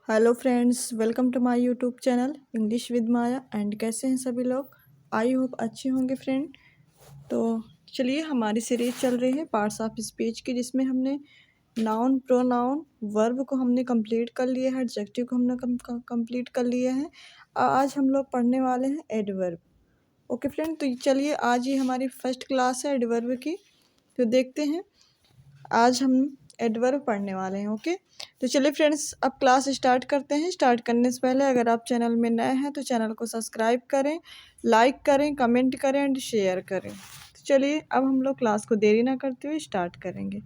Hello friends, welcome to my YouTube channel English with Maya. And कैसे हैं सभी लोग? आई होप अच्छे होंगे फ्रेंड। तो चलिए, हमारी सीरीज चल रही है पार्ट्स ऑफ स्पीच की, जिसमें हमने नाउन, प्रोनाउन, वर्ब को हमने कंप्लीट कर लिया है, एडजेक्टिव को हमने कंप्लीट कर लिया है। आज हम लोग पढ़ने वाले हैं एडवर्ब। ओके फ्रेंड, तो चलिए, आज ही हमारी फर्स्ट क्लास है एडवर्ब की। तो देखते हैं, आज हम एडवर्ब पढ़ने वाले हैं। ओके, तो चलिए फ्रेंड्स, अब क्लास स्टार्ट करते हैं। स्टार्ट करने से पहले अगर आप चैनल में नए हैं तो चैनल को सब्सक्राइब करें, लाइक करें, कमेंट करें एंड शेयर करें। तो चलिए, अब हम लोग क्लास को देरी ना करते हुए स्टार्ट करेंगे।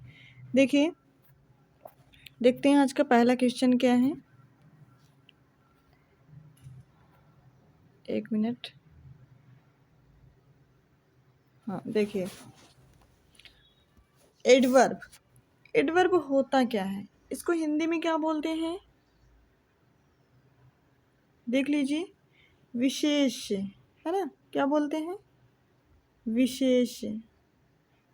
देखिए, देखते हैं आज का पहला क्वेश्चन क्या है। एक मिनट। हाँ, देखिए, एडवर्ब। एडवर्ब होता क्या है, इसको हिंदी में क्या बोलते हैं? देख लीजिए, विशेष, है ना? क्या बोलते हैं? विशेष।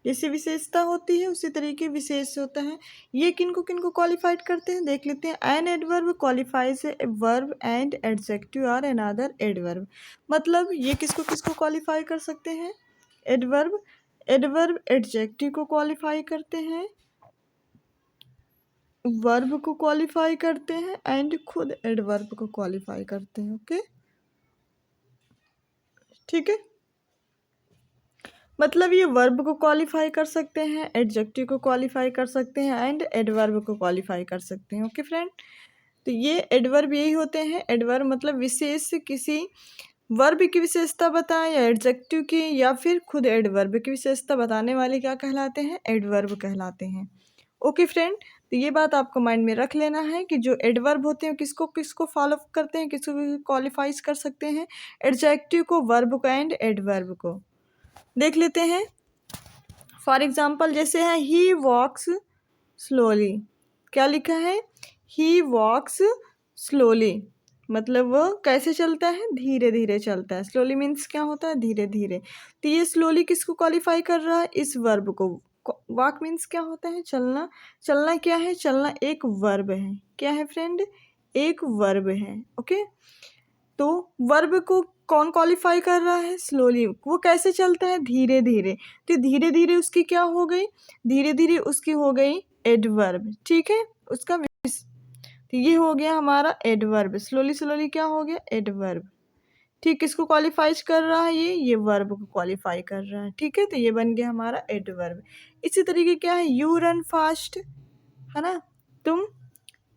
जैसे विशेषता होती है उसी तरीके विशेष होता है। ये किनको किनको क्वालिफाइड करते हैं, देख लेते हैं। An adverb qualifies a verb and adjective or another adverb. मतलब ये किसको किसको क्वालिफाई कर सकते हैं? एडवर्ब। एडवर्ब एडजेक्टिव को क्वालिफाई करते हैं, वर्ब को क्वालिफाई करते हैं एंड खुद एडवर्ब को क्वालिफाई करते हैं। ओके, ठीक है। मतलब ये वर्ब को क्वालिफाई कर सकते हैं, एडजेक्टिव को क्वालिफाई कर सकते हैं एंड एडवर्ब को क्वालिफाई कर सकते हैं। ओके फ्रेंड, तो ये एडवर्ब यही होते हैं। एडवर्ब मतलब विशेष किसी वर्ब की विशेषता बताएं या एडजेक्टिव की, या फिर खुद एडवर्ब की विशेषता बताने वाले क्या कहलाते हैं? एडवर्ब कहलाते हैं। ओके फ्रेंड, तो ये बात आपको माइंड में रख लेना है कि जो एडवर्ब होते हैं किसको किसको फॉलो करते हैं, किसको क्वालिफाइज कर सकते हैं? एडजेक्टिव को, वर्ब को एंड एडवर्ब को। देख लेते हैं। फॉर एग्जाम्पल जैसे है ही वॉक्स स्लोली। क्या लिखा है? ही वॉक्स स्लोली, मतलब वो कैसे चलता है? धीरे धीरे चलता है। स्लोली मीन्स क्या होता है? धीरे धीरे। तो ये स्लोली किसको क्वालिफाई कर रहा है? इस वर्ब को। वॉक मीन्स क्या होता है? चलना। चलना क्या है? चलना एक वर्ब है। क्या है फ्रेंड? एक वर्ब है। ओके, तो वर्ब को कौन क्वालिफाई कर रहा है? स्लोली। वो कैसे चलता है? धीरे धीरे। तो धीरे धीरे उसकी क्या हो गई? धीरे धीरे उसकी हो गई एडवर्ब। ठीक है, उसका तो ये हो गया हमारा एडवर्ब। स्लोली स्लोली क्या हो गया? एडवर्ब। ठीक, किसको क्वालिफाई कर रहा है? ये वर्ब को क्वालिफाई कर रहा है। ठीक है, तो ये बन गया हमारा एडवर्ब। इसी तरीके क्या है? यू रन फास्ट, है ना? तुम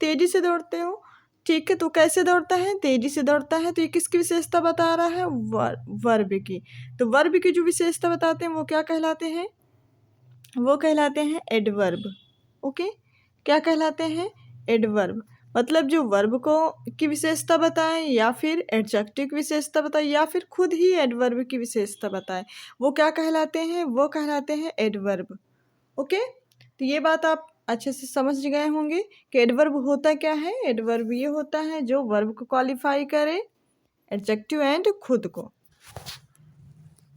तेजी से दौड़ते हो। ठीक है, तो कैसे दौड़ता है? तेजी से दौड़ता है। तो ये किसकी विशेषता बता रहा है? वर्ब की। तो वर्ब की जो विशेषता बताते हैं वो क्या कहलाते हैं? वो कहलाते हैं एडवर्ब। ओके, क्या कहलाते हैं? एडवर्ब। मतलब जो वर्ब को की विशेषता बताएं, या फिर एडजेक्टिव की विशेषता बताएं, या फिर खुद ही एडवर्ब की विशेषता बताएं, वो क्या कहलाते हैं? वो कहलाते हैं एडवर्ब। ओके, तो ये बात आप अच्छे से समझ गए होंगे कि एडवर्ब होता क्या है। एडवर्ब ये होता है जो वर्ब को क्वालिफाई करे, एडजेक्टिव एंड खुद को।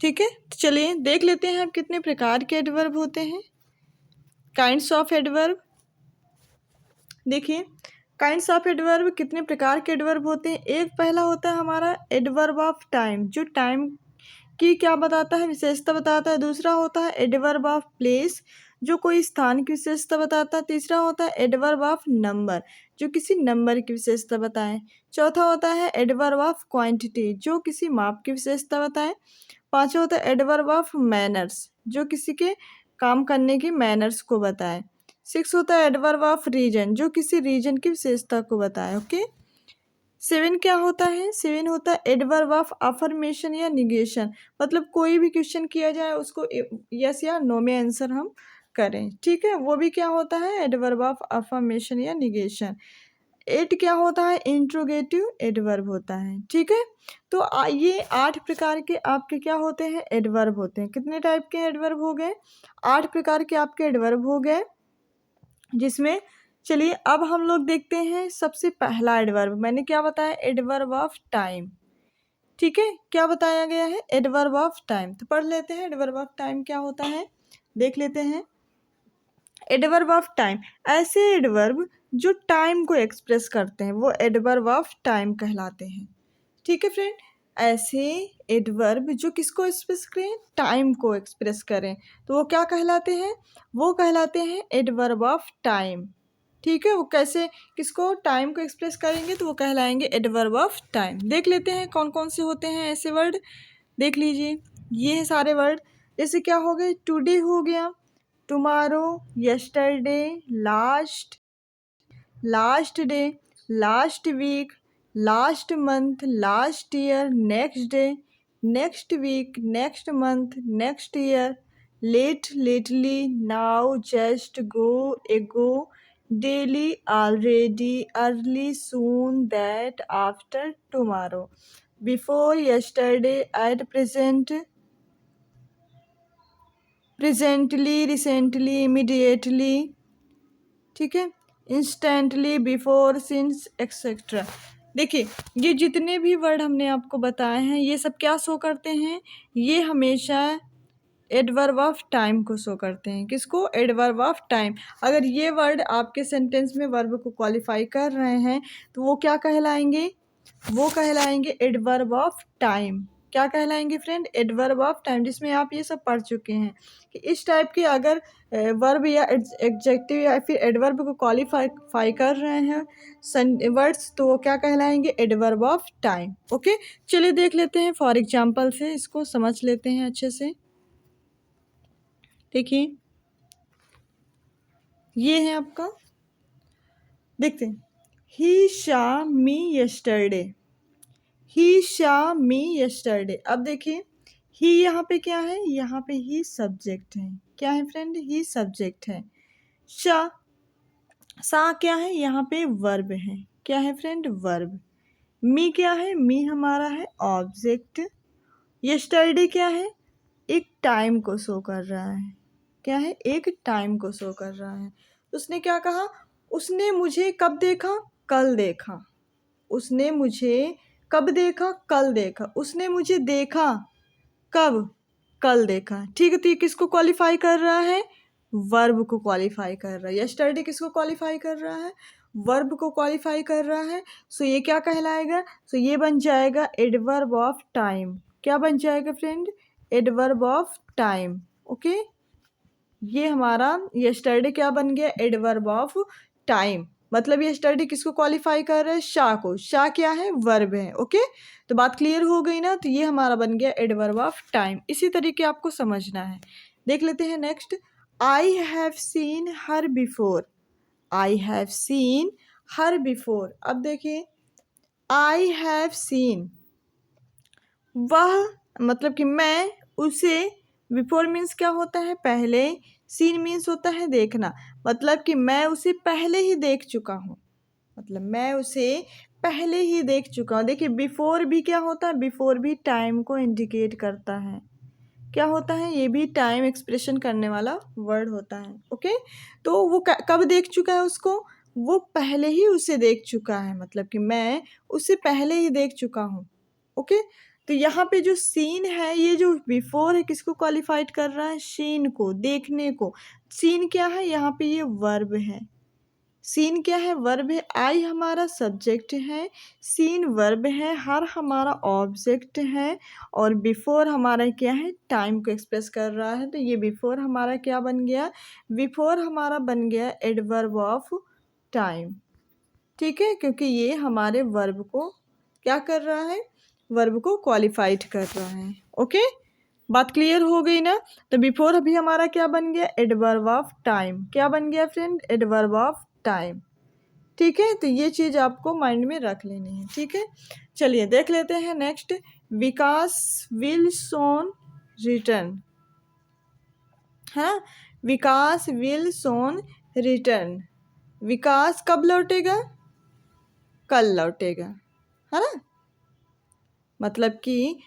ठीक है, तो चलिए देख लेते हैं अब कितने प्रकार के एडवर्ब होते हैं। Kinds of adverb. देखिए, काइंड्स ऑफ एडवर्ब, कितने प्रकार के एडवर्ब होते हैं। एक पहला होता है हमारा एडवर्ब ऑफ टाइम, जो टाइम की क्या बताता है? विशेषता बताता है। दूसरा होता है एडवर्ब ऑफ प्लेस, जो कोई स्थान की विशेषता बताता है। तीसरा होता है एडवर्ब ऑफ नंबर, जो किसी नंबर की विशेषता बताए। चौथा होता है एडवर्ब ऑफ क्वांटिटी, जो किसी माप की विशेषता बताए। पांचवा होता है एडवर्ब ऑफ मैनर्स, जो किसी के काम करने की मैनर्स को बताए। सिक्स होता है एडवर्ब ऑफ रीजन, जो किसी रीजन की विशेषता को बताए। ओके, सेवन क्या होता है? सेवन होता है एडवर्ब ऑफ अफर्मेशन या निगेशन, मतलब कोई भी क्वेश्चन किया जाए उसको यस या नो में आंसर हम करें। ठीक है, वो भी क्या होता है? एडवर्ब ऑफ अफर्मेशन या निगेशन। एट क्या होता है? इंट्रोगेटिव एडवर्ब होता है। ठीक है, तो ये 8 प्रकार के आपके क्या होते हैं? एडवर्ब होते हैं। कितने टाइप के एडवर्ब हो गए? 8 प्रकार के आपके एडवर्ब हो गए, जिसमें चलिए अब हम लोग देखते हैं सबसे पहला एडवर्ब। मैंने क्या बताया? Adverb of time. ठीक है, क्या बताया गया है? Adverb of time. तो पढ़ लेते हैं एडवर्ब ऑफ टाइम क्या होता है, देख लेते हैं। एडवर्ब ऑफ टाइम, ऐसे एडवर्ब जो टाइम को एक्सप्रेस करते हैं वो एडवर्ब ऑफ टाइम कहलाते हैं। ठीक है फ्रेंड, ऐसे एडवर्ब जो किसको एक्सप्रेस करें, टाइम को एक्सप्रेस करें, तो वो क्या कहलाते हैं, वो कहलाते हैं एडवर्ब ऑफ टाइम। ठीक है, वो कैसे किसको, टाइम को एक्सप्रेस करेंगे तो वो कहलाएंगे एडवर्ब ऑफ टाइम। देख लेते हैं कौन कौन से होते हैं ऐसे वर्ड, देख लीजिए। ये है सारे वर्ड, जैसे क्या हो गए, टुडे हो गया, tomorrow, yesterday, last, last day, last week, last month, last year, next day, next week, next month, next year, late, lately, now, just, go, ago, daily, already, early, soon, that, after, tomorrow, before, yesterday, at present, presently, recently, immediately, ठीक है, instantly, before, since, etcetera. देखिए, ये जितने भी word हमने आपको बताए हैं ये सब क्या शो करते हैं, ये हमेशा एडवर्ब ऑफ टाइम को शो करते हैं। किसको, एडवर्ब ऑफ टाइम। अगर ये वर्ड आपके सेंटेंस में वर्ब को क्वालिफाई कर रहे हैं तो वो क्या कहलाएंगे, वो कहलाएंगे एडवर्ब ऑफ टाइम। क्या कहलाएंगे फ्रेंड, एडवर्ब ऑफ टाइम, जिसमें आप ये सब पढ़ चुके हैं कि इस टाइप के अगर वर्ब या एडजेक्टिव या फिर एडवर्ब को क्वालिफाई कर रहे हैं वर्ड्स, तो वो क्या कहलाएंगे, एडवर्ब ऑफ टाइम। ओके, चलिए देख लेते हैं फॉर एग्जांपल से, इसको समझ लेते हैं अच्छे से। देखिए, ये है आपका, देखते हैं, ही शा मी यस्टरडे, ही शा मी यस्टरडे। अब देखिए, ही यहाँ पे क्या है, यहाँ पे ही सब्जेक्ट है, क्या है फ्रेंड, ही सब्जेक्ट है। शा, सा क्या है, यहाँ पे वर्ब है, क्या है फ्रेंड, वर्ब। मी क्या है, मी हमारा है ऑब्जेक्ट। यस्टरडे क्या है, एक टाइम को शो कर रहा है, क्या है, एक टाइम को शो कर रहा है। उसने क्या कहा, उसने मुझे कब देखा, कल देखा, उसने मुझे कब देखा, कल देखा, उसने मुझे देखा कब, कल देखा। ठीक है, तो ये किसको क्वालिफाई कर रहा है, वर्ब को क्वालिफाई कर रहा है। यस्टरडे किसको क्वालिफाई कर रहा है, वर्ब को क्वालिफाई कर रहा है। सो ये क्या कहलाएगा, सो ये बन जाएगा एडवर्ब ऑफ टाइम। क्या बन जाएगा friend, adverb of time. Okay, ये हमारा यस्टरडे क्या बन गया, एडवर्ब ऑफ टाइम। मतलब यस्टरडे किसको क्वालिफाई कर रहा है, शाह को। शाह क्या है, वर्ब है। ओके, तो बात क्लियर हो गई ना, तो ये हमारा बन गया एडवर्ब ऑफ टाइम। इसी तरीके आपको समझना है। देख लेते हैं next, I have seen her before, I have seen her before. अब देखिए, आई हैव सीन, वह मतलब कि मैं उसे, बिफोर मीन्स क्या होता है, पहले, सीन मीन्स होता है देखना, मतलब कि मैं उसे पहले ही देख चुका हूँ, मतलब मैं उसे पहले ही देख चुका हूँ। देखिए, बिफोर भी क्या होता है, बिफोर भी टाइम को इंडिकेट करता है। क्या होता है, ये भी टाइम एक्सप्रेशन करने वाला वर्ड होता है। ओके, तो वो कब देख चुका है उसको, वो पहले ही उसे देख चुका है, मतलब कि मैं उसे पहले ही देख चुका हूँ। ओके, तो यहाँ पे जो सीन है, ये जो बिफोर है किसको क्वालिफाइड कर रहा है, सीन को, देखने को। सीन क्या है, यहाँ पे ये वर्ब है। सीन क्या है, वर्ब है। आई हमारा सब्जेक्ट है, सीन वर्ब है, हर हमारा ऑब्जेक्ट है, और बिफोर हमारा क्या है, टाइम को एक्सप्रेस कर रहा है। तो ये बिफोर हमारा क्या बन गया, बिफोर हमारा बन गया एडवर्ब ऑफ टाइम। ठीक है, क्योंकि ये हमारे वर्ब को क्या कर रहा है, वर्ब को क्वालिफाइड कर रहा है। ओके, बात क्लियर हो गई ना। तो बिफोर अभी हमारा क्या बन गया, एडवर्ब ऑफ टाइम। क्या बन गया फ्रेंड, एडवर्ब ऑफ टाइम। ठीक है, तो ये चीज़ आपको माइंड में रख लेनी है। ठीक है, चलिए देख लेते हैं next, Vikas will soon return. हाँ, विकास विल सोन रिटर्न, विकास कब लौटेगा, कल लौटेगा, है ना। मतलब कि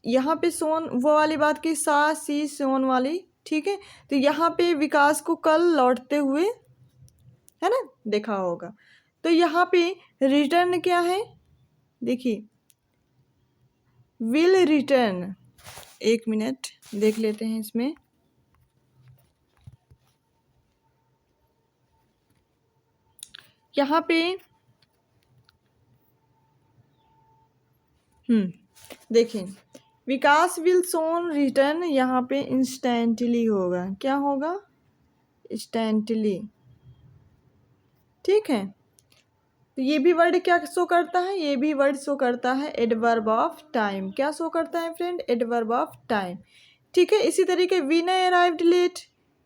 यहाँ पे सोन वो वाली बात की, सा सी सोन वाली। ठीक है, तो यहाँ पे विकास को कल लौटते हुए, है ना, देखा होगा। तो यहाँ पे रिटर्न क्या है, देखिए, विल रिटर्न। एक मिनट देख लेते हैं इसमें, यहाँ पे देखिए, विकास विल सोन रिटर्न, यहाँ पे इंस्टेंटली होगा। क्या होगा? इंस्टेंटली। ठीक है, तो ये भी वर्ड क्या शो करता है? ये भी वर्ड शो करता है एडवर्ब ऑफ टाइम। क्या शो करता है फ्रेंड? Adverb of time. ठीक है, इसी तरीके विनय अराइव्ड लेट।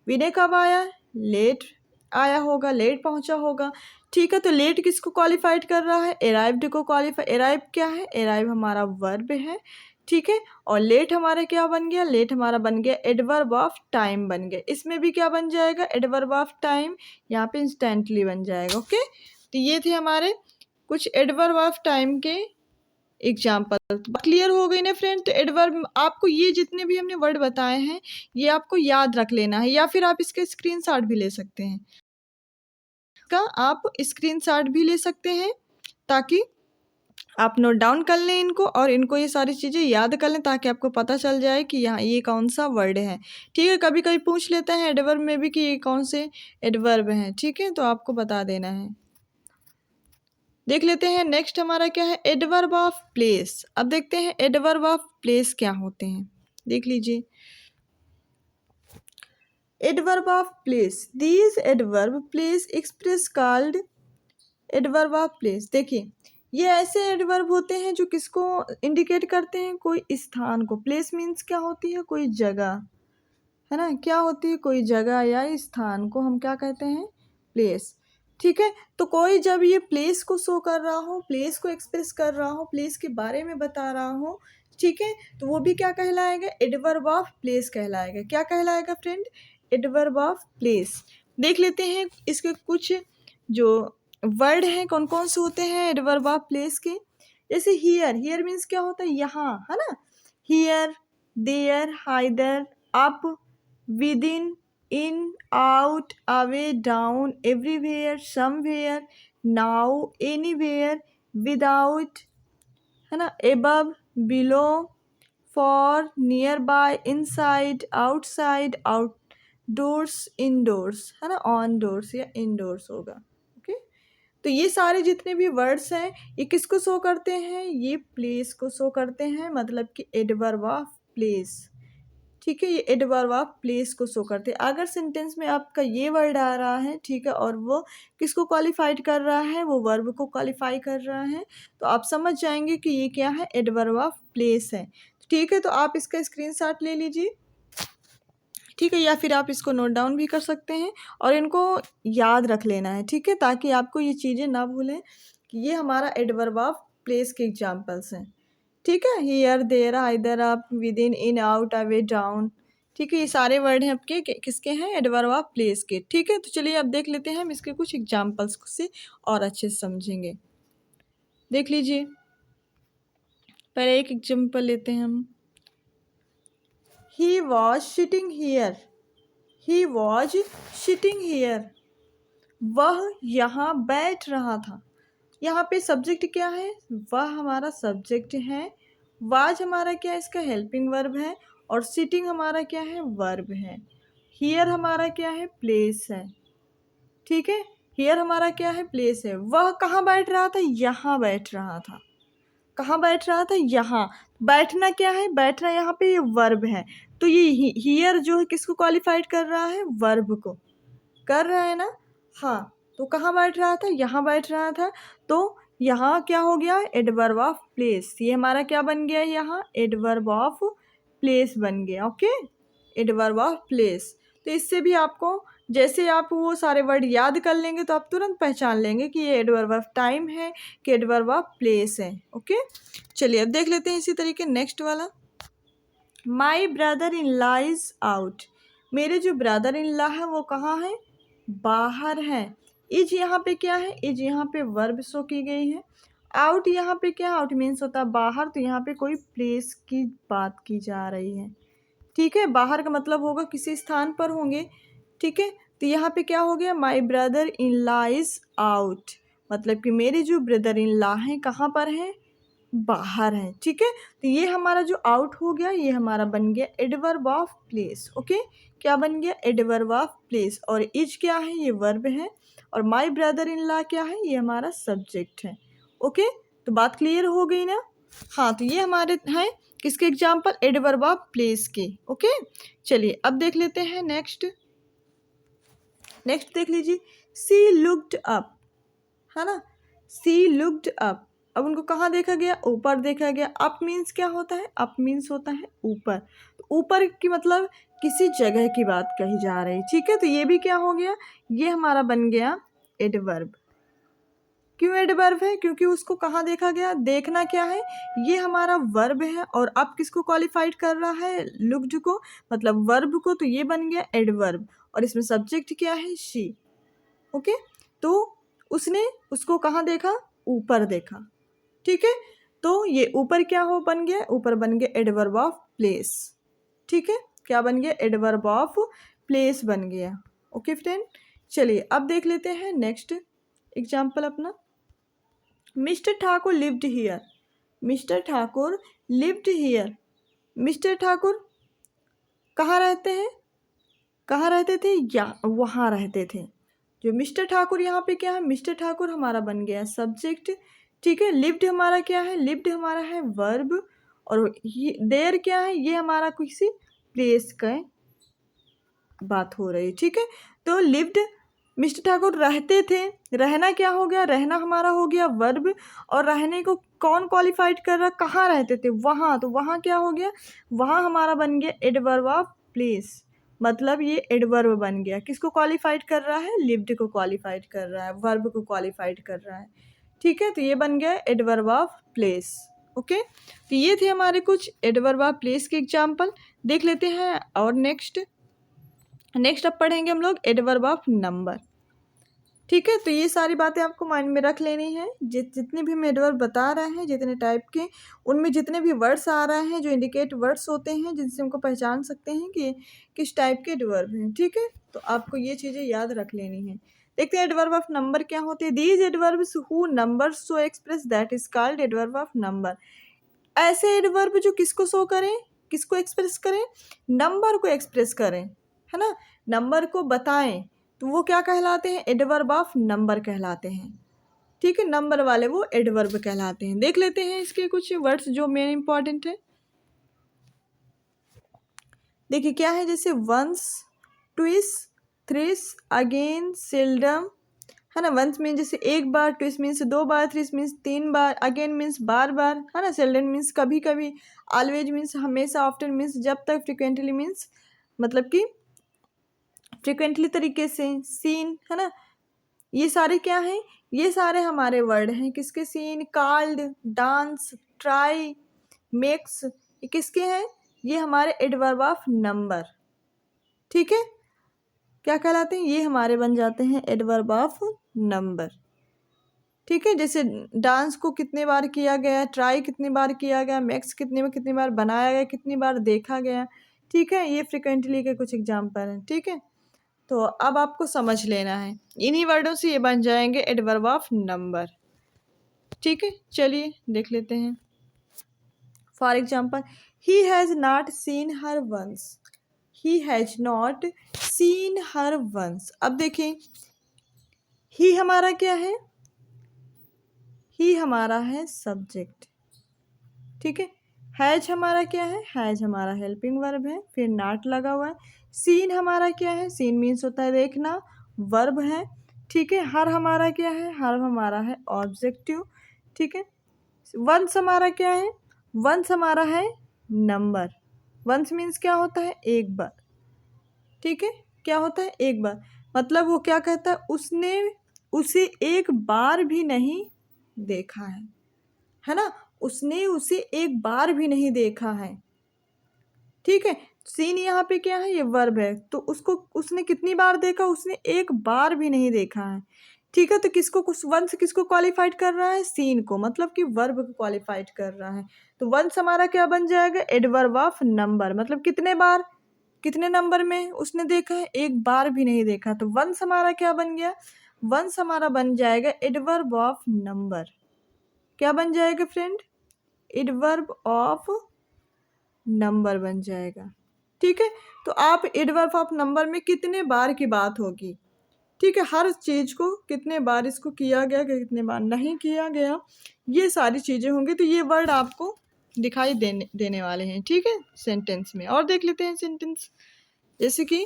विनय कब आया? लेट आया होगा, लेट पहुंचा होगा। ठीक है, तो लेट किसको क्वालिफाइड कर रहा है? अराइव्ड को क्वालिफाई। अराइव क्या है? अराइव हमारा वर्ब है। ठीक है, और लेट हमारा क्या बन गया? लेट हमारा बन गया एडवर्ब ऑफ टाइम बन गया। इसमें भी क्या बन जाएगा? Adverb of time. यहाँ पे इंस्टेंटली बन जाएगा। ओके, तो ये थे हमारे कुछ एडवर्ब ऑफ टाइम के एग्जाम्पल। क्लियर हो गई ना फ्रेंड? तो एडवर्ब, आपको ये जितने भी हमने वर्ड बताए हैं ये आपको याद रख लेना है, या फिर आप इसके स्क्रीनशॉट भी ले सकते हैं। का आप स्क्रीनशॉट भी ले सकते हैं ताकि आप नोट डाउन कर लें इनको, और इनको ये सारी चीज़ें याद कर लें ताकि आपको पता चल जाए कि यहाँ ये कौन सा वर्ड है। ठीक है, कभी कभी पूछ लेते हैं एडवर्ब में भी कि ये कौन से एडवर्ब हैं। ठीक है, तो आपको बता देना है। देख लेते हैं नेक्स्ट हमारा क्या है? Adverb of place. अब देखते हैं एडवर्ब ऑफ प्लेस क्या होते हैं। देख लीजिए, adverb of place, these adverb place express called adverb of place. देखिए, ये ऐसे एडवर्ब होते हैं जो किसको इंडिकेट करते हैं? कोई स्थान को। प्लेस मीन्स क्या होती है? कोई जगह, है ना? क्या होती है? कोई जगह या स्थान को हम क्या कहते हैं? प्लेस। ठीक है, तो कोई जब ये प्लेस को शो कर रहा हो, प्लेस को एक्सप्रेस कर रहा हो, प्लेस के बारे में बता रहा हो, ठीक है, तो वो भी क्या कहलाएगा? एडवर्ब ऑफ प्लेस कहलाएगा। क्या कहलाएगा फ्रेंड? Adverb of place. देख लेते हैं इसके कुछ जो वर्ड हैं कौन कौन से होते हैं एडवर्ब ऑफ प्लेस के। जैसे हियर, हियर मीन्स क्या होता है? यहाँ, है ना? Here, there, hither, up, within, in, out, away, down, everywhere, somewhere, now, anywhere, without, है ना? above, below, for, nearby, inside, outside, outdoors, indoors, है ना? on doors या indoors होगा। ओके, तो ये सारे जितने भी वर्ड्स हैं ये किसको शो करते हैं? ये प्लेस को शो करते हैं, मतलब कि एडवर्ब ऑफ प्लेस। ठीक है, ये एडवर्ब ऑफ प्लेस को शो करते हैं। अगर सेंटेंस में आपका ये वर्ड आ रहा है, ठीक है, और वो किसको क्वालिफाइड कर रहा है? वो वर्ब को क्वालिफाई कर रहा है, तो आप समझ जाएंगे कि ये क्या है? एडवर्ब ऑफ प्लेस है। ठीक है, तो आप इसका स्क्रीनशॉट ले लीजिए। ठीक है, या फिर आप इसको नोट डाउन भी कर सकते हैं और इनको याद रख लेना है। ठीक है, ताकि आपको ये चीज़ें ना भूलें कि ये हमारा एडवर्ब ऑफ प्लेस के एग्जाम्पल्स हैं। ठीक है, here, there, either, up, within, out, away, down. ठीक है, ये सारे वर्ड हैं आपके किसके हैं? एडवर्ब ऑफ प्लेस के। ठीक है, तो चलिए अब देख लेते हैं हम इसके कुछ एग्जाम्पल्स से और अच्छे से समझेंगे। देख लीजिए, पहले एक एग्जाम्पल लेते हैं हम। He was sitting here, he was sitting here, वह यहाँ बैठ रहा था। यहाँ पे सब्जेक्ट क्या है? वह हमारा सब्जेक्ट है, वाज हमारा क्या है? इसका हेल्पिंग वर्ब है, और सिटिंग हमारा क्या है? वर्ब है। हियर हमारा क्या है? प्लेस है। ठीक है, हियर हमारा क्या है? प्लेस है। वह कहाँ बैठ रहा था? यहाँ बैठ रहा था। कहाँ बैठ रहा था? यहाँ। बैठना क्या है? बैठना यहाँ पे ये वर्ब है, तो ये हियर जो है किसको क्वालिफाइड कर रहा है? वर्ब को कर रहा है ना? हाँ, तो कहाँ बैठ रहा था? यहाँ बैठ रहा था, तो यहाँ क्या हो गया? Adverb of place. ये हमारा क्या बन गया? यहाँ एडवर्ब ऑफ प्लेस बन गया। Okay, adverb of place. तो इससे भी आपको, जैसे आप वो सारे वर्ड याद कर लेंगे तो आप तुरंत पहचान लेंगे कि ये एडवर्ब ऑफ टाइम है कि एडवर्ब ऑफ प्लेस है। ओके, चलिए अब देख लेते हैं इसी तरीके नेक्स्ट वाला। My brother in law is out, मेरे जो ब्रदर इन लॉ है वो कहाँ है? बाहर है। इज यहाँ पे क्या है? इज यहाँ पे वर्ब शो की गई है। आउट यहाँ पे क्या? आउट मीन्स होता है बाहर, तो यहाँ पे कोई प्लेस की बात की जा रही है। ठीक है, बाहर का मतलब होगा किसी स्थान पर होंगे। ठीक है, तो यहाँ पे क्या हो गया? My brother in law is out, मतलब कि मेरे जो ब्रदर इन लॉ हैं कहाँ पर हैं? बाहर हैं, ठीक है। तो ये हमारा जो आउट हो गया ये हमारा बन गया एडवर्ब ऑफ प्लेस। ओके, क्या बन गया? Adverb of place. और इज क्या है? ये वर्ब है। और माई ब्रदर इन लॉ क्या है? ये हमारा सब्जेक्ट है। ओके, तो बात क्लियर हो गई ना? हाँ, तो ये हमारे हैं किसके एग्जाम्पल? एडवर्ब ऑफ प्लेस के। ओके, चलिए अब देख लेते हैं नेक्स्ट। नेक्स्ट देख लीजिए, सी लुक्ड अप, है ना। सी लुक्ड अप, अब उनको कहाँ देखा गया? ऊपर देखा गया। अप मीन्स क्या होता है? अप मीन्स होता है ऊपर। तो ऊपर की मतलब किसी जगह की बात कही जा रही, ठीक है। तो ये भी क्या हो गया? ये हमारा बन गया एडवर्ब। क्यों एडवर्ब है? क्योंकि उसको कहाँ देखा गया? देखना क्या है? ये हमारा वर्ब है। और अब किसको क्वालिफाइड कर रहा है? लुक्ड को, मतलब वर्ब को। तो ये बन गया एडवर्ब। और इसमें सब्जेक्ट क्या है? शी। ओके, तो उसने उसको कहाँ देखा? ऊपर देखा, ठीक है। तो ये ऊपर क्या हो बन गया? ऊपर बन गया एडवर्ब ऑफ प्लेस, ठीक है। क्या बन गया? एडवर्ब ऑफ प्लेस बन गया। ओके फ्रेंड, चलिए अब देख लेते हैं नेक्स्ट एग्जाम्पल अपना। Mister Thakur lived here. Mister Thakur lived here. Mister Thakur कहाँ रहते हैं? कहाँ रहते थे? या वहाँ रहते थे। जो मिस्टर ठाकुर यहाँ पे क्या है? मिस्टर ठाकुर हमारा बन गया सब्जेक्ट, ठीक है। लिव्ड हमारा क्या है? लिव्ड हमारा है वर्ब। और ये देयर क्या है? ये हमारा किसी प्लेस का बात हो रही, ठीक है। तो लिव्ड, मिस्टर ठाकुर रहते थे। रहना क्या हो गया? रहना हमारा हो गया वर्ब। और रहने को कौन क्वालिफाइड कर रहा? कहाँ रहते थे? वहाँ। तो वहाँ क्या हो गया? वहाँ हमारा बन गया एडवर्ब ऑफ प्लेस। मतलब ये एडवर्ब बन गया। किसको क्वालिफाइड कर रहा है? लिव्ड को क्वालिफाइड कर रहा है, वर्ब को क्वालिफाइड कर रहा है, ठीक है। तो ये बन गया एडवर्ब ऑफ प्लेस। ओके, तो ये थे हमारे कुछ एडवर्ब ऑफ प्लेस के एग्जाम्पल। देख लेते हैं और नेक्स्ट अब पढ़ेंगे हम लोग एडवर्ब ऑफ नंबर, ठीक है। तो ये सारी बातें आपको माइंड में रख लेनी है। जितने भी हम एडवर्ब बता रहे हैं, जितने टाइप के, उनमें जितने भी वर्ड्स आ रहे हैं जो इंडिकेट वर्ड्स होते हैं जिनसे हमको पहचान सकते हैं कि किस टाइप के एडवर्ब हैं, ठीक है। तो आपको ये चीज़ें याद रख लेनी है। देखते हैं एडवर्ब ऑफ नंबर क्या होते हैं। These adverbs who numbers so express that is called adverb of number. ऐसे एडवर्ब जो किसको शो करें, किसको एक्सप्रेस करें? नंबर को एक्सप्रेस करें, है ना, नंबर को बताएं। तो वो क्या कहलाते हैं? एडवर्ब ऑफ नंबर कहलाते हैं, ठीक है। नंबर वाले वो एडवर्ब कहलाते हैं। देख लेते हैं इसके कुछ वर्ड्स जो मेन इंपॉर्टेंट है। देखिए क्या है, जैसे वंस, ट्विस, थ्रिस, अगेन, सेल्डम, है ना। वंस मीन्स जैसे एक बार, ट्विस मीन्स दो बार, थ्रिस मीन्स तीन बार, अगेन मीन्स बार बार, है ना। सेल्डम मीन्स कभी कभी, ऑलवेज मीन्स हमेशा, ऑफ्टन मीन्स जब तक, फ्रिक्वेंटली मीन्स मतलब कि फ्रिक्वेंटली तरीके से, सीन, है ना। ये सारे क्या हैं? ये सारे हमारे वर्ड हैं किसके? Seen, called, dance, try, makes, ये किसके हैं? ये हमारे एडवर्ब ऑफ नंबर, ठीक है। क्या कहलाते हैं? ये हमारे बन जाते हैं एडवर्ब ऑफ नंबर, ठीक है। जैसे डांस को कितने बार किया गया, ट्राई कितनी बार किया गया, मैक्स कितनी बार बनाया गया, कितनी बार देखा गया, ठीक है। ये फ्रिक्वेंटली के कुछ एग्जाम्पल हैं, ठीक है। तो अब आपको समझ लेना है, इन्हीं वर्डों से ये बन जाएंगे एडवर्ब ऑफ नंबर, ठीक है। चलिए देख लेते हैं। For example, he has not seen her once. He has not seen her once. अब देखिए, ही हमारा क्या है? ही हमारा है सब्जेक्ट, ठीक है। हैज हमारा क्या है? हैज हमारा हेल्पिंग वर्ब है, फिर नॉट लगा हुआ है। सीन हमारा क्या है? सीन मीन्स होता है देखना, वर्ब है, ठीक है। हर हमारा क्या है? हर हमारा है ऑब्जेक्टिव, ठीक है। वंस हमारा क्या है? वंस हमारा है नंबर। वंस मीन्स क्या होता है? एक बार, ठीक है। क्या होता है? एक बार। मतलब वो क्या कहता है? उसने उसे एक बार भी नहीं देखा है ना। उसने उसे एक बार भी नहीं देखा है, ठीक है। सीन यहाँ पे क्या है? ये वर्ब है। तो उसको उसने कितनी बार देखा? उसने एक बार भी नहीं देखा है, ठीक है। तो किसको, कुछ वंस किसको क्वालिफाइड कर रहा है? सीन को, मतलब कि वर्ब को क्वालिफाइड कर रहा है। तो वंस हमारा क्या बन जाएगा? एडवर्ब ऑफ नंबर, मतलब कितने बार, कितने नंबर में उसने देखा है? एक बार भी नहीं देखा। तो वंस हमारा क्या बन गया? वंस हमारा बन जाएगा एडवर्ब ऑफ नंबर। क्या बन जाएगा फ्रेंड? एडवर्ब ऑफ नंबर बन जाएगा। ठीक है, तो आप एडवर्ब ऑफ नंबर में कितने बार की बात होगी, ठीक है, हर चीज़ को कितने बार इसको किया गया, कितने बार नहीं किया गया, ये सारी चीज़ें होंगी। तो ये वर्ड आपको दिखाई देने वाले हैं, ठीक है, सेंटेंस में। और देख लेते हैं सेंटेंस, जैसे कि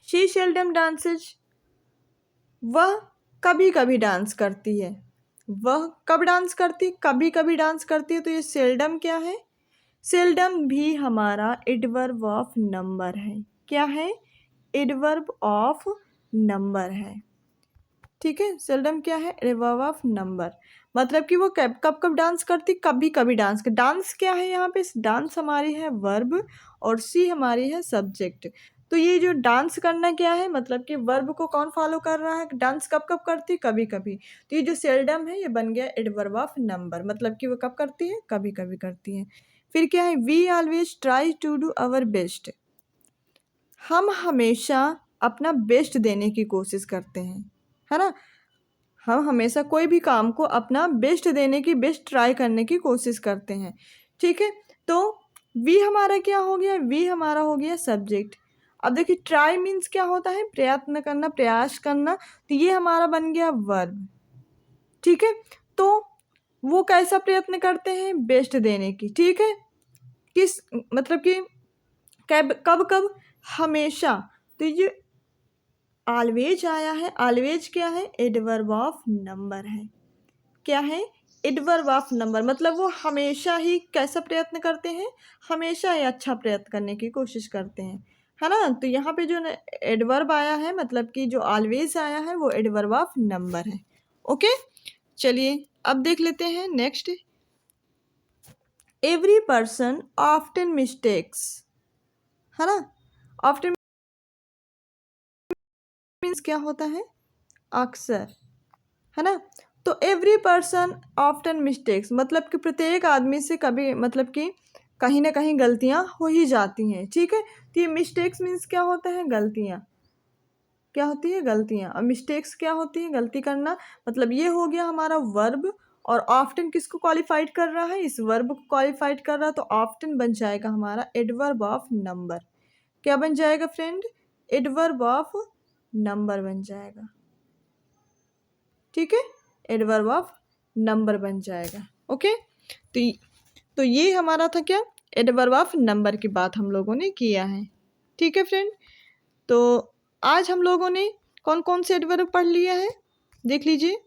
शी सेल्डम डांसेज, वह कभी कभी डांस करती है। वह कब डांस करती, कभी कभी डांस करती है। तो ये सेल्डम क्या है, सेल्डम भी हमारा एडवर्ब ऑफ नंबर है। क्या है, एडवर्ब ऑफ नंबर है। ठीक है, सेल्डम क्या है, एडवर्ब ऑफ नंबर, मतलब कि वो कब कब डांस करती, कभी कभी डांस कर। डांस क्या है यहाँ पे, डांस हमारी है वर्ब और सी हमारी है सब्जेक्ट। तो ये जो डांस करना क्या है, मतलब कि वर्ब को कौन फॉलो कर रहा है, डांस कब कब करती, कभी कभी। तो ये जो सेल्डम है ये बन गया एडवर्ब ऑफ नंबर, मतलब कि वो कब करती है, कभी कभी करती है। फिर क्या है, we always try to do our best, हम हमेशा अपना बेस्ट देने की कोशिश करते हैं, है ना। हम हमेशा कोई भी काम को अपना बेस्ट देने की, बेस्ट ट्राई करने की कोशिश करते हैं। ठीक है, तो वी हमारा क्या हो गया, वी हमारा हो गया सब्जेक्ट। अब देखिए ट्राई मीन्स क्या होता है, प्रयत्न करना, प्रयास करना। तो ये हमारा बन गया वर्ब। ठीक है, तो वो कैसा प्रयत्न करते हैं, बेस्ट देने की। ठीक है, किस मतलब कि कब कब कब, हमेशा। तो ये ऑलवेज आया है, ऑलवेज क्या है, एडवर्ब ऑफ नंबर है। क्या है, एडवर्ब ऑफ नंबर, मतलब वो हमेशा ही कैसा प्रयत्न करते हैं, हमेशा ही अच्छा प्रयत्न करने की कोशिश करते हैं, है ना। तो यहाँ पे जो एडवर्ब आया है, मतलब कि जो ऑलवेज आया है वो एडवर्ब ऑफ नंबर है। ओके, चलिए अब देख लेते हैं next. Every person often mistakes, है ना। ऑफ्टन मीन्स क्या होता है, अक्सर, है ना। तो एवरी पर्सन ऑफ्टन मिस्टेक्स, मतलब कि प्रत्येक आदमी से कभी, मतलब कि कहीं ना कहीं गलतियां हो ही जाती हैं। ठीक है, तो ये मिस्टेक्स मीन्स क्या होता है, गलतियां, क्या होती है, गलतियां। और मिस्टेक्स क्या होती है, गलती करना। मतलब ये हो गया हमारा वर्ब। और ऑफ्टन किसको क्वालिफाइड कर रहा है, इस वर्ब को क्वालिफाइड कर रहा है। तो ऑफ्टन बन जाएगा हमारा एडवर्ब ऑफ नंबर। क्या बन जाएगा फ्रेंड, एडवर्ब ऑफ नंबर बन जाएगा। ठीक है, एडवर्ब ऑफ नंबर बन जाएगा। ओके, तो ये हमारा था क्या, एडवर्ब ऑफ नंबर की बात हम लोगों ने किया है। ठीक है फ्रेंड, तो आज हम लोगों ने कौन कौन से एडवर्ब पढ़ लिया है, देख लीजिए।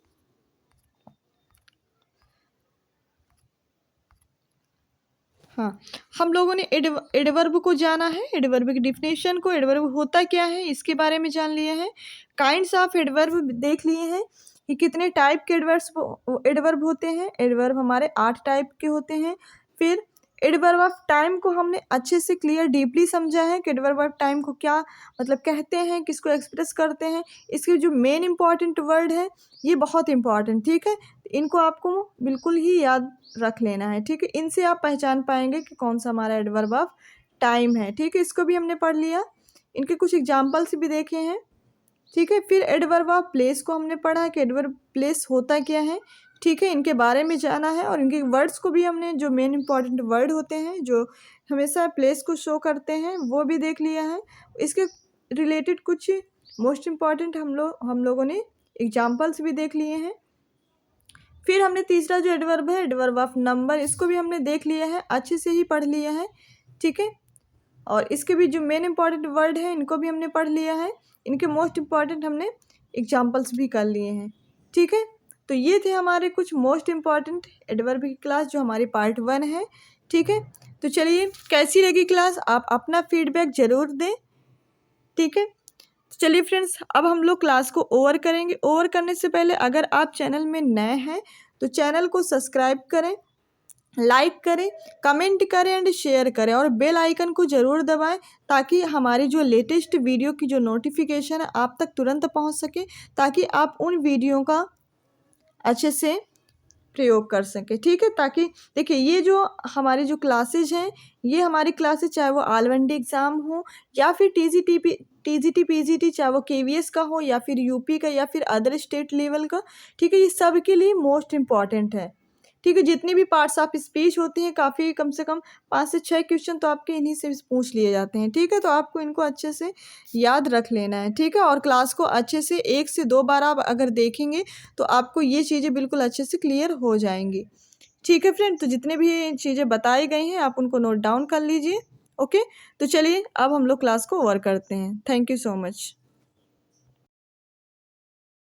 हाँ, हम लोगों ने एडवर्ब को जाना है, एडवर्ब की डिफिनेशन को, एडवर्ब होता क्या है इसके बारे में जान लिया है। काइंड्स ऑफ एडवर्ब देख लिए हैं कि कितने टाइप के एडवर्ब होते हैं। एडवर्ब हमारे 8 टाइप के होते हैं। फिर एडवर्ब ऑफ टाइम को हमने अच्छे से क्लियर डीपली समझा है कि एडवर्ब ऑफ टाइम को क्या मतलब कहते हैं, किसको एक्सप्रेस करते हैं। इसके जो मेन इंपॉर्टेंट वर्ड है ये बहुत इंपॉर्टेंट, ठीक है, इनको आपको बिल्कुल ही याद रख लेना है। ठीक है, इनसे आप पहचान पाएंगे कि कौन सा हमारा एडवर्ब ऑफ टाइम है। ठीक है, इसको भी हमने पढ़ लिया, इनके कुछ एग्जाम्पल्स भी देखे हैं। ठीक है, फिर एडवर्ब ऑफ प्लेस को हमने पढ़ा है कि एडवर्ब प्लेस होता क्या है। ठीक है, इनके बारे में जाना है। और इनके वर्ड्स को भी हमने, जो मेन इंपॉर्टेंट वर्ड होते हैं जो हमेशा प्लेस को शो करते हैं, वो भी देख लिया है। इसके रिलेटेड कुछ मोस्ट इम्पॉर्टेंट हम लोगों ने एग्जाम्पल्स भी देख लिए हैं। फिर हमने तीसरा जो एडवर्ब है, एडवर्ब ऑफ नंबर, इसको भी हमने देख लिया है, अच्छे से ही पढ़ लिया है। ठीक है, और इसके भी जो मेन इंपॉर्टेंट वर्ड है इनको भी हमने पढ़ लिया है। इनके मोस्ट इम्पॉर्टेंट हमने एग्जाम्पल्स भी कर लिए हैं। ठीक है, तो ये थे हमारे कुछ मोस्ट इम्पॉर्टेंट एडवर्ब की क्लास, जो हमारी पार्ट 1 है। ठीक है, तो चलिए कैसी लगी क्लास, आप अपना फीडबैक ज़रूर दें। ठीक है, तो चलिए फ्रेंड्स, अब हम लोग क्लास को ओवर करेंगे। ओवर करने से पहले अगर आप चैनल में नए हैं तो चैनल को सब्सक्राइब करें, लाइक करें, कमेंट करें एंड शेयर करें, और बेल आइकन को ज़रूर दबाएं ताकि हमारी जो लेटेस्ट वीडियो की जो नोटिफिकेशन है आप तक तुरंत पहुंच सके, ताकि आप उन वीडियो का अच्छे से प्रयोग कर सकें। ठीक है, ताकि देखिए ये जो हमारी जो क्लासेज हैं, ये हमारी क्लासेज चाहे वो ऑल इंडिया एग्ज़ाम हो या फिर टीजीटी पीजीटी, चाहे वो केवीएस का हो या फिर यूपी का या फिर अदर स्टेट लेवल का। ठीक है, ये सब के लिए मोस्ट इम्पॉर्टेंट है। ठीक है। जितनी भी पार्ट्स ऑफ स्पीच होती हैं काफ़ी कम से कम 5 से 6 क्वेश्चन तो आपके इन्हीं से पूछ लिए जाते हैं, ठीक है। तो आपको इनको अच्छे से याद रख लेना है, ठीक है। और क्लास को अच्छे से 1 से 2 बार आप अगर देखेंगे तो आपको ये चीज़ें बिल्कुल अच्छे से क्लियर हो जाएंगी, ठीक है फ्रेंड। तो जितने भी चीज़ें बताई गई हैं आप उनको नोट डाउन कर लीजिए, ओके। तो चलिए अब हम लोग क्लास को ओवर करते हैं। Thank you so much.